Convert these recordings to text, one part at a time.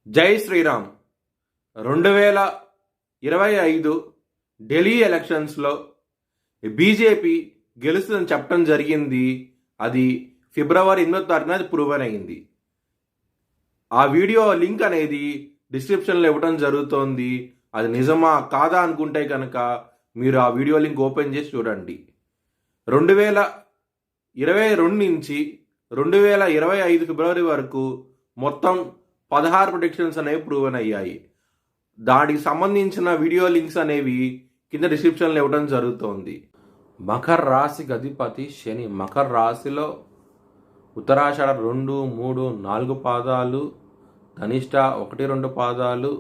జై శ్రీరామ్. 2025 ఢిల్లీ ఎలక్షన్స్లో బీజేపీ గెలుస్తుందని చెప్పడం జరిగింది. అది ఫిబ్రవరి 8వ తారీఖున ప్రూవ్ అయింది. ఆ వీడియో లింక్ అనేది డిస్క్రిప్షన్లో ఇవ్వడం జరుగుతోంది. అది నిజమా కాదా అనుకుంటే కనుక మీరు ఆ వీడియో లింక్ ఓపెన్ చేసి చూడండి. 2022 నుంచి 2025 ఫిబ్రవరి వరకు మొత్తం 16 ప్రొడిక్షన్స్ అనేవి ప్రూవన్ అయ్యాయి. దానికి సంబంధించిన వీడియో లింక్స్ అనేవి కింద డిస్క్రిప్షన్లో ఇవ్వడం జరుగుతోంది. మకర రాశికి అధిపతి శని. మకర రాశిలో ఉత్తరాషాఢ 2, 3, 4 పాదాలు, ధనిష్ట 1, 2 పాదాలు,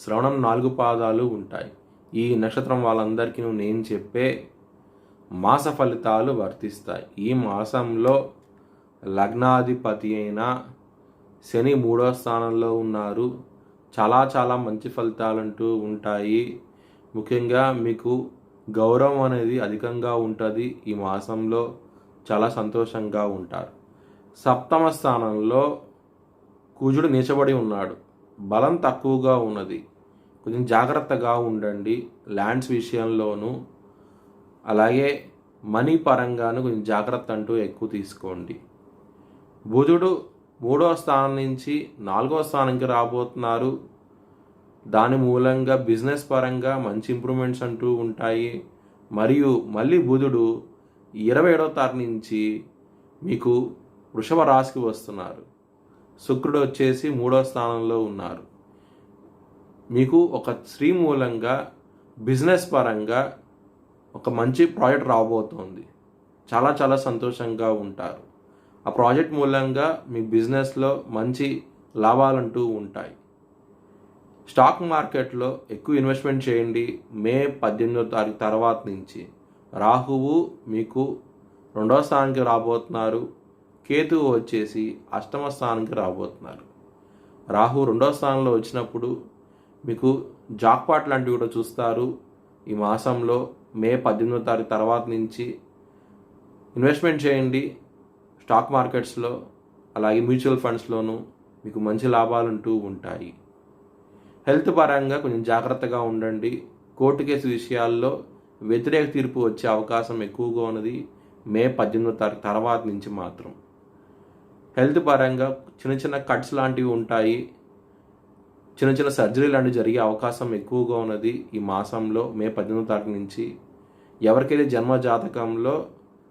శ్రవణం 4 పాదాలు ఉంటాయి. ఈ నక్షత్రం వాళ్ళందరికీ నేను చెప్పే మాస ఫలితాలు వర్తిస్తాయి. ఈ మాసంలో లగ్నాధిపతి అయిన శని 3వ స్థానంలో ఉన్నారు. చాలా మంచి ఫలితాలంటూ ఉంటాయి. ముఖ్యంగా మీకు గౌరవం అనేది అధికంగా ఉంటుంది. ఈ మాసంలో చాలా సంతోషంగా ఉంటారు. 7వ స్థానంలో కుజుడు నీచబడి ఉన్నాడు. బలం తక్కువగా ఉన్నది. కొంచెం జాగ్రత్తగా ఉండండి. ల్యాండ్స్ విషయంలోనూ అలాగే మనీ పరంగాను కొంచెం జాగ్రత్త అంటూ ఎక్కువ తీసుకోండి. బుధుడు 3వ స్థానం నుంచి 4వ స్థానానికి రాబోతున్నారు. దాని మూలంగా బిజినెస్ పరంగా మంచి ఇంప్రూవ్మెంట్స్ అంటూ ఉంటాయి. మరియు మళ్ళీ బుధుడు 27వ తారీఖు నుంచి మీకు వృషభ రాశికి వస్తున్నారు. శుక్రుడు వచ్చేసి 3వ స్థానంలో ఉన్నారు. మీకు ఒక స్త్రీ మూలంగా బిజినెస్ పరంగా ఒక మంచి ప్రాజెక్ట్ రాబోతోంది. చాలా సంతోషంగా ఉంటారు. ఆ ప్రాజెక్ట్ మూలంగా మీ బిజినెస్లో మంచి లాభాలంటూ ఉంటాయి. స్టాక్ మార్కెట్లో ఎక్కువ ఇన్వెస్ట్మెంట్ చేయండి. మే 18వ తారీఖు తర్వాత నుంచి రాహువు మీకు 2వ స్థానానికి రాబోతున్నారు. కేతువు వచ్చేసి 8వ స్థానానికి రాబోతున్నారు. రాహు 2వ స్థానంలో వచ్చినప్పుడు మీకు జాక్పాట్ లాంటివి కూడా చూస్తారు. ఈ మాసంలో మే 18వ తారీఖు తర్వాత నుంచి ఇన్వెస్ట్మెంట్ చేయండి. స్టాక్ మార్కెట్స్లో అలాగే మ్యూచువల్ ఫండ్స్లోనూ మీకు మంచి లాభాలుంటూ ఉంటాయి. హెల్త్ పరంగా కొంచెం జాగ్రత్తగా ఉండండి. కోర్టు కేసు విషయాల్లో వ్యతిరేక తీర్పు వచ్చే అవకాశం ఎక్కువగా ఉన్నది మే 18వ తారీఖు తర్వాత నుంచి మాత్రం. హెల్త్ పరంగా చిన్న కట్స్ లాంటివి ఉంటాయి. చిన్న సర్జరీ లాంటివి జరిగే అవకాశం ఎక్కువగా ఉన్నది ఈ మాసంలో మే 18వ తారీఖు నుంచి. ఎవరికైతే జన్మ జాతకంలో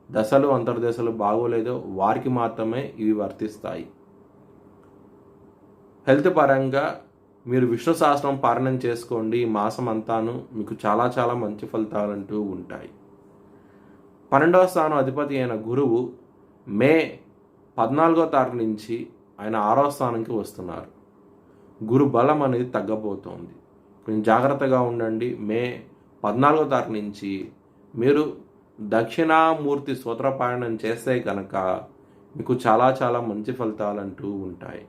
దశలు అంతర్దశలు బాగోలేదో వారికి మాత్రమే ఇవి వర్తిస్తాయి. హెల్త్ పరంగా మీరు విష్ణు సహస్రం పారాయణం చేసుకోండి. ఈ మాసం అంతాను మీకు చాలా మంచి ఫలితాలంటూ ఉంటాయి. 12వ స్థానం అధిపతి అయిన గురువు మే 14వ తారీఖు నుంచి ఆయన 6వ స్థానానికి వస్తున్నారు. గురు బలం అనేది తగ్గబోతోంది. కొంచెం జాగ్రత్తగా ఉండండి. మే 14వ తారీఖు నుంచి మీరు దక్షిణామూర్తి స్తోత్రపారాయణం చేస్తే కనుక మీకు చాలా మంచి ఫలితాలంటూ ఉంటాయి.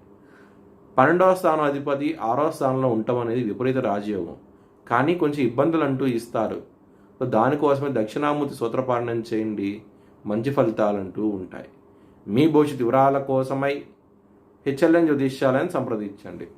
12వ స్థానం అధిపతి 6వ స్థానంలో ఉండటం అనేది విపరీత రాజయోగం. కానీ కొంచెం ఇబ్బందులు అంటూ ఇస్తారు. సో దానికోసమే దక్షిణామూర్తి స్తోత్రపారాయణం చేయండి. మంచి ఫలితాలంటూ ఉంటాయి. మీ భవిష్యత్ వివరాల కోసమై HLN జ్యోతిష్యాలయాన్ని సంప్రదించండి.